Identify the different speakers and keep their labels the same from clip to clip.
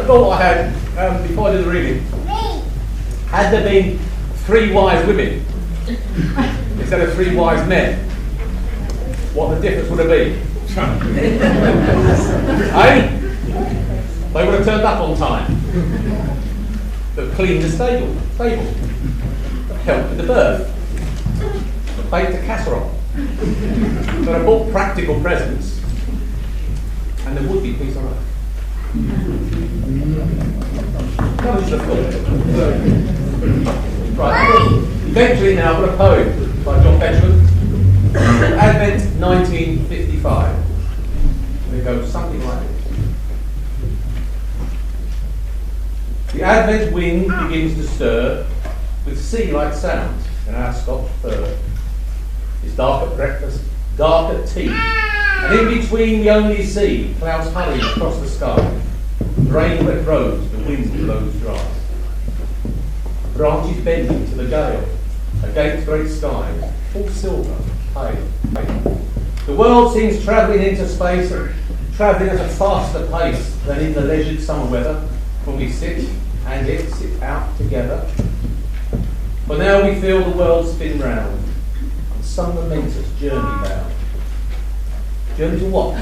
Speaker 1: thought I had, before I did the reading, had there been 3 wise women instead of 3 wise men, what the difference would have been? Eh? They would have turned up on time. They've cleaned the stable, they've helped with the birth, they've baked a casserole, they've bought practical presents, and there would be peace on earth. That was the thought. Right. Eventually now, I've got a poem by John Benjamin, Advent 1955. And it goes something like this. The Advent wind begins to stir with sea-like sounds in our Scotch fir. It's dark at breakfast, dark at tea, and in between the only sea, clouds hurrying across the sky. Rain-wet roads, the wind blows dry. Branches bending to the gale, against great skies, all silver, pale. The world seems travelling into space, travelling at a faster pace than in the leisured summer weather, when we sit and yet sit out together. For now we feel the world spin round, and some momentous journey bound. Journey to what?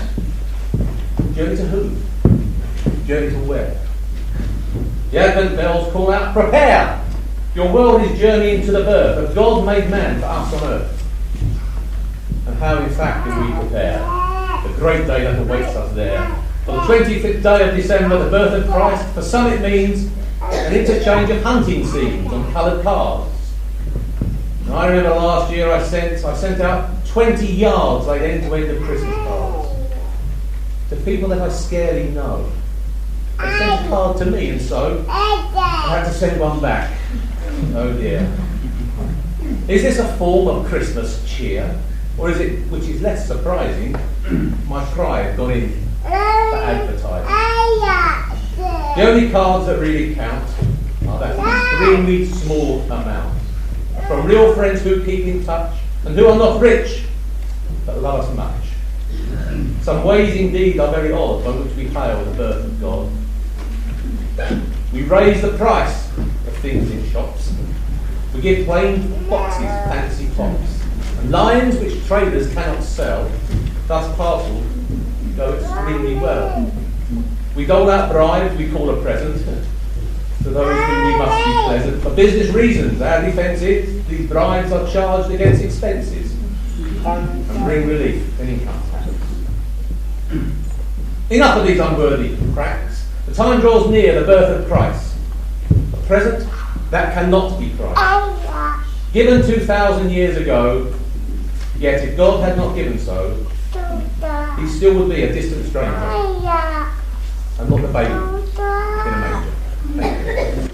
Speaker 1: Journey to who? Journey to where? The Advent bells call out, prepare! Your world is journeying to the birth of God made man for us on earth. And how in fact do we prepare? The great day that awaits us there. On the 25th day of December, the birth of Christ, for some it means an interchange of hunting scenes on coloured cards. And I remember last year I sent out 20 yards like end-to-end of Christmas cards to people that I scarcely know. They sent a card to me, and so I had to send one back. Oh dear. Is this a form of Christmas cheer? Or is it, which is less surprising, my pride gone in for advertising? The only cards that really count are that extremely small amount from real friends who keep in touch and who are not rich but love us much. Some ways indeed are very odd by which we hail the birth of God. We raise the price of things in shops. We give plain boxes fancy tops, and lines which traders cannot sell, thus parcelled, go extremely well. We dole out bribes we call a present to those whom we must be pleasant. For business reasons, our defence is these bribes are charged against expenses and bring relief in income tax. Enough of these unworthy cracks. The time draws near the birth of Christ. A present that cannot be priced. Given 2,000 years ago, yet if God had not given so, he still would be a distant stranger and not the baby in a manger. Thank you.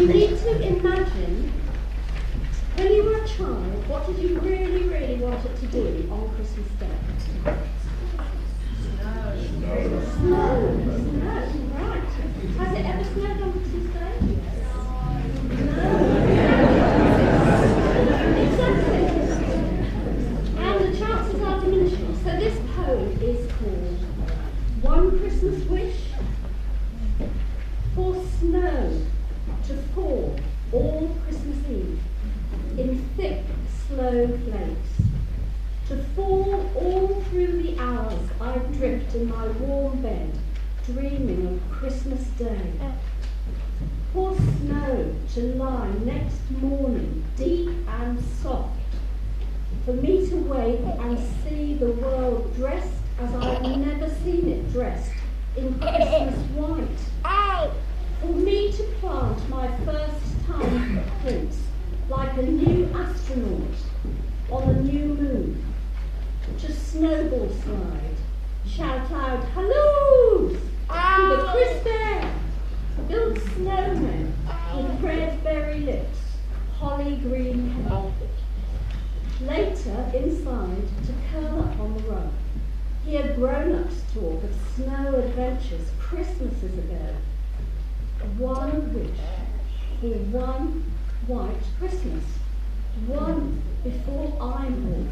Speaker 2: You need to imagine, when you were a child, what did you really, really want it to do on Christmas Day? Snow. Snow, right. Has it ever snowed on Christmas Day? Exactly. And the chances are diminishing. So this poem is called One Christmas Wish for Snow to fall all Christmas Eve in thick, slow flakes, to fall all through the hours I drift in my warm bed, dreaming of Christmas Day. For snow to lie next morning, deep and soft, for me to wake and see the world dressed as I've never seen it dressed, in Christmas white. For me to plant my first time footprints like a new astronaut on a new moon, to snowball slide, shout out halloos to the crisp air, build snowmen with red berry lips, holly green hair. Later, inside, to curl up on the rug, hear grown-ups talk of snow adventures Christmases ago. One wish for one white Christmas, one before I'm born.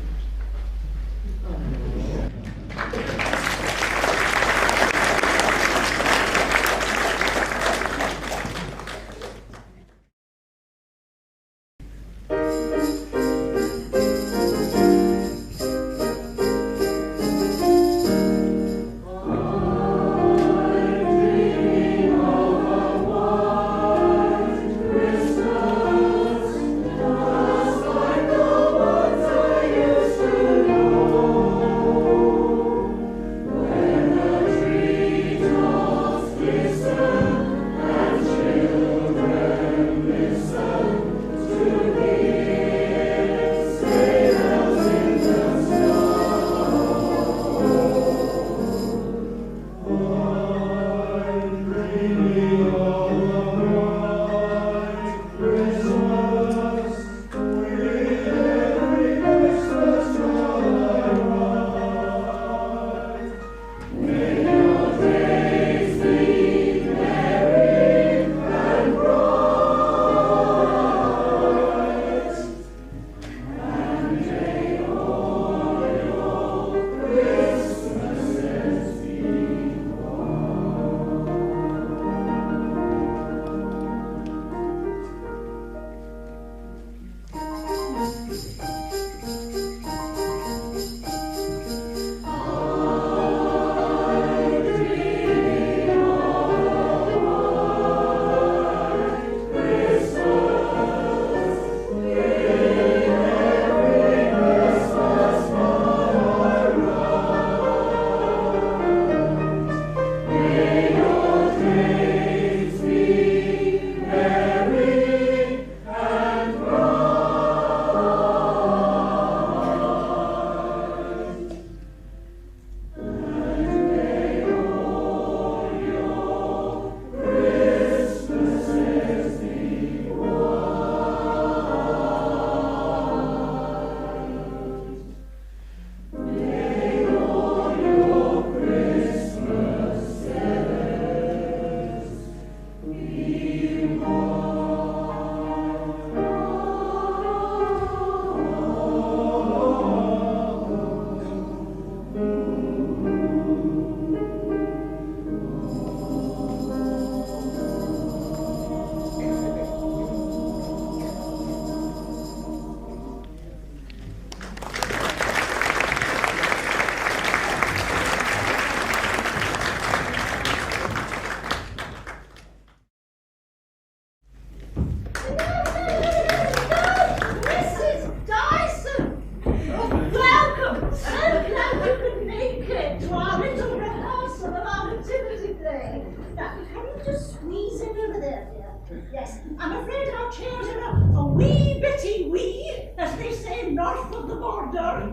Speaker 3: Yes, I'm afraid our chairs are a wee bitty wee, as they say north of the border.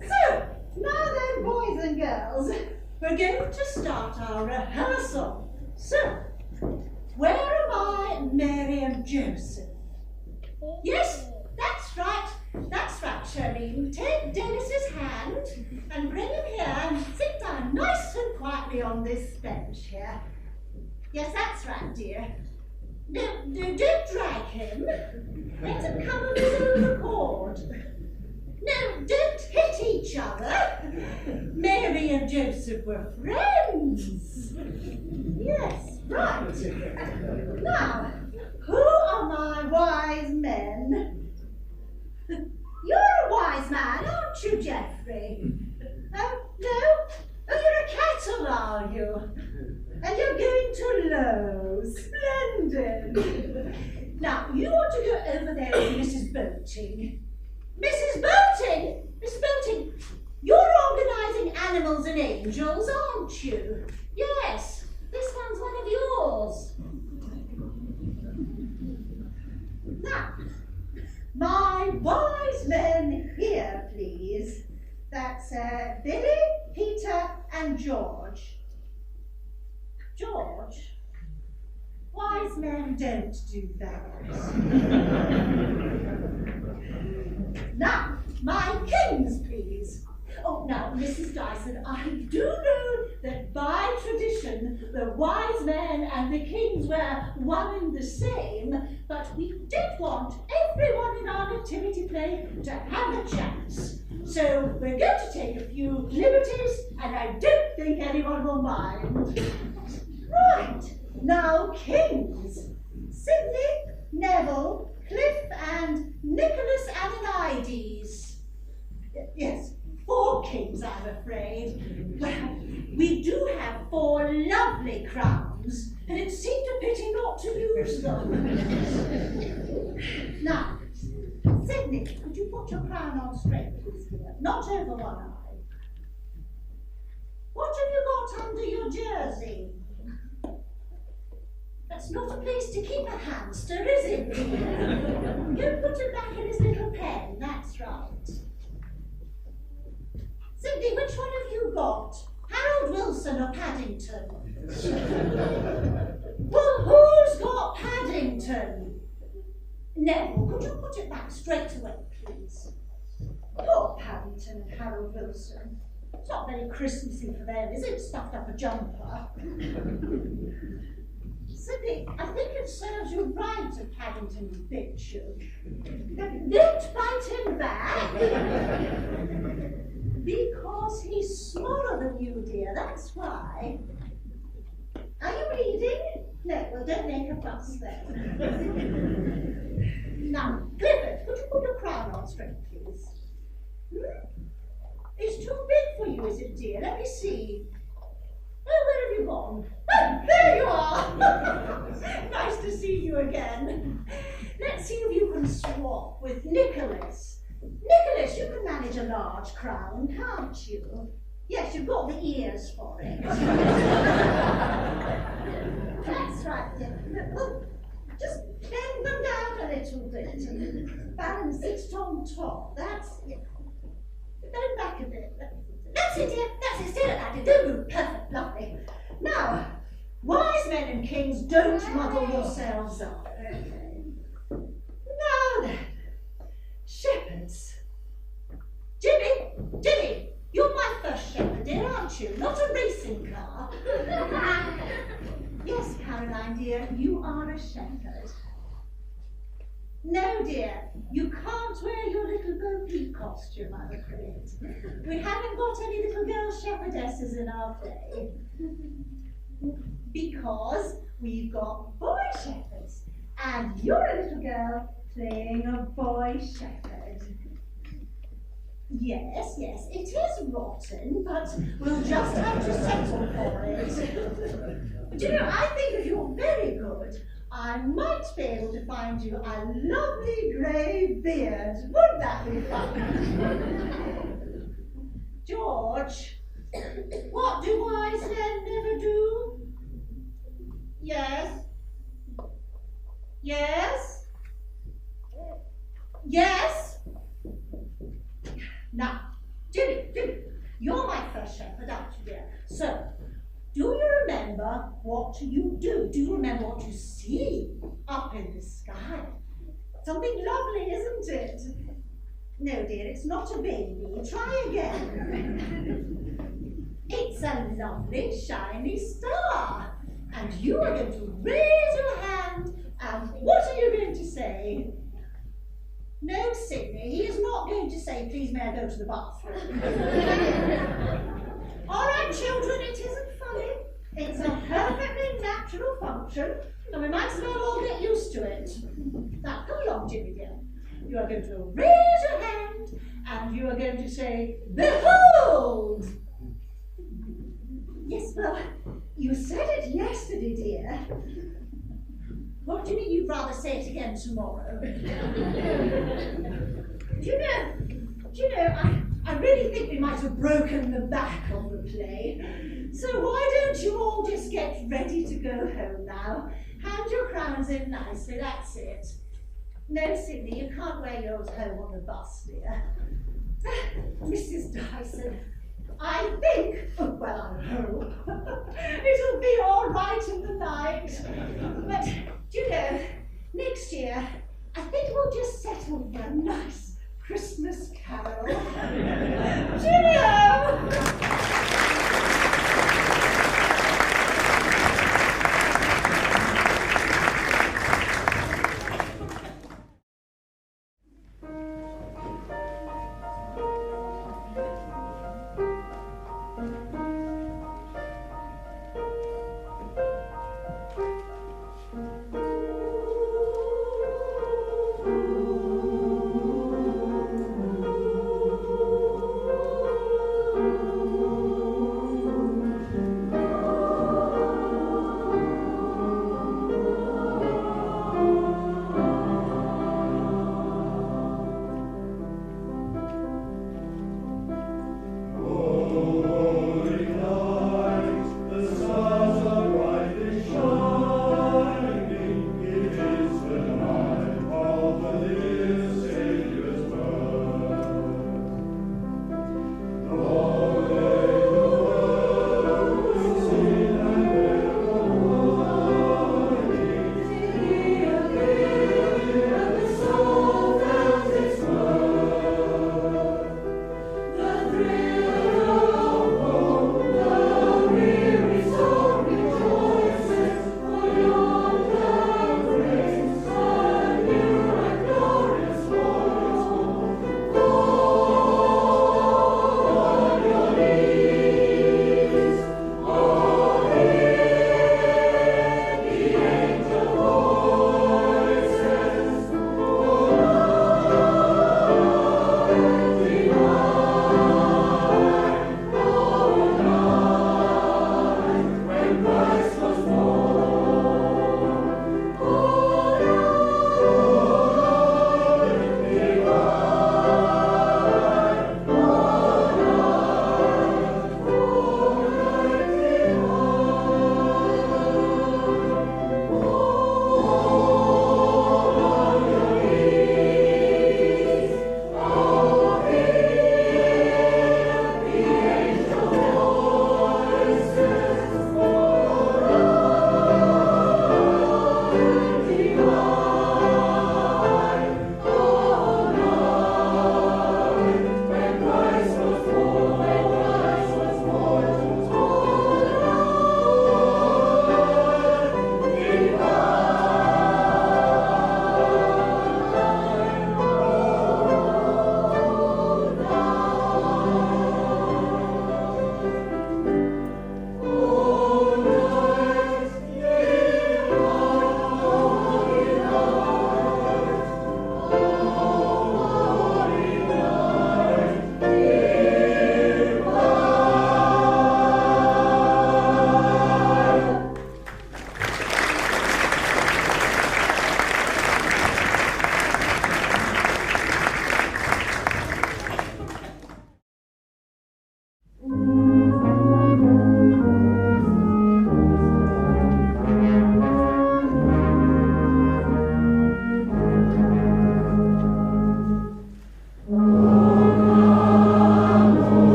Speaker 3: So, now then, boys and girls, we're going to start our rehearsal. So, where are my Mary and Joseph. Yes, that's right, Charlene. Take Dennis's hand and bring him here and sit down nice and quietly on this bench here. Yes, that's right, dear. No, don't drag him. Let him come of his own accord. No, don't hit each other. Mary and Joseph were friends. Yes, right. Now, who are my wise men? You're a wise man, aren't you, Geoffrey? Oh, no? Oh, you're a cattle, are you? And you're going to Low. Splendid. Now, you ought to go over there with Mrs. Boating. Mrs. Boating? Mrs. Boating, you're organising animals and angels, aren't you? Yes, this one's one of yours. Now, my wise men here, please. That's Billy, Peter, and George. George? Wise men don't do that. Now, my kings, please. Oh, now, Mrs. Dyson, I do know that by tradition the wise men and the kings were one and the same, but we did want everyone in our nativity play to have a chance. So we're going to take a few liberties, and I don't think anyone will mind. Right, now kings. Sidney, Neville, Cliff, and Nicholas Ananides. Yes, 4 kings, I'm afraid. Well, we do have 4 lovely crowns, and it seemed a pity not to use them. Now, Sidney, could you put your crown on straight, please, dear? Not over one eye. What have you got under your jersey? That's not a place to keep a hamster, is it, dear? You put it back in his little pen, that's right. Sidney, which one have you got? Harold Wilson or Paddington? Well, who's got Paddington? Neville, could you put it back straight away, please? Poor Paddington and Harold Wilson. It's not very Christmassy for them, is it? Stuffed up a jumper. Sidney, I think it serves you right if Paddington bit you. Don't bite him back. Because he's smaller than you, dear, that's why. Are you reading? No, well, don't make a fuss then. Now, Clifford, could you put your crown on straight, please? It's too big for you, is it, dear? Let me see. Oh, where have you gone? Oh, there you are! Nice to see you again. Let's see if you can swap with Nicholas. Nicholas, you can manage a large crown, can't you? Yes, you've got the ears for it. That's right, dear. Oh, just bend them down a little bit and balance it on top. That's it. Bend back a bit. That's it, dear. That's it. Stay like that. Don't move. Perfect. Lovely. Now, wise men and kings, don't muddle yourselves up. Now then, shepherds. Jimmy, you're my first shepherd, dear, aren't you? Not a racing car. Yes, Caroline, dear, you are a shepherd. No, dear, you can't wear your little Bo-Peep costume, I'm afraid. We haven't got any little girl shepherdesses in our day. Because we've got boy shepherds, and you're a little girl playing a boy shepherd. Yes, it is rotten, but we'll just have to settle for it. But you know, I think if you're very good, I might be able to find you a lovely grey beard. Wouldn't that be fun? George, what do wise men never do? Yes? Now, Jimmy, you're my first shepherd, aren't you, dear? So, do you remember what you do? Do you remember what you see up Something lovely, isn't it? No, dear, it's not a baby. Try again. It's a lovely, shiny star. And you are going to raise your hand, and what are you going to say? No, Sydney, he is not going to say, please may I go to the bathroom. All right, children, it isn't funny. It's a perfectly natural function, and we might as well all get used to it. Now, come along, Jimmy dear. You are going to raise your hand, and you are going to say, behold! Yes, well, you said it yesterday, dear. What do you mean you'd rather say it again tomorrow? Do you know, I really think we might have broken the back of the play. So why don't you all just get ready to go home now? Hand your crowns in nicely, that's it. No, Sydney, you can't wear yours home on the bus, dear. Mrs. Dyson, I think, well, I hope, it'll be all right in the night. But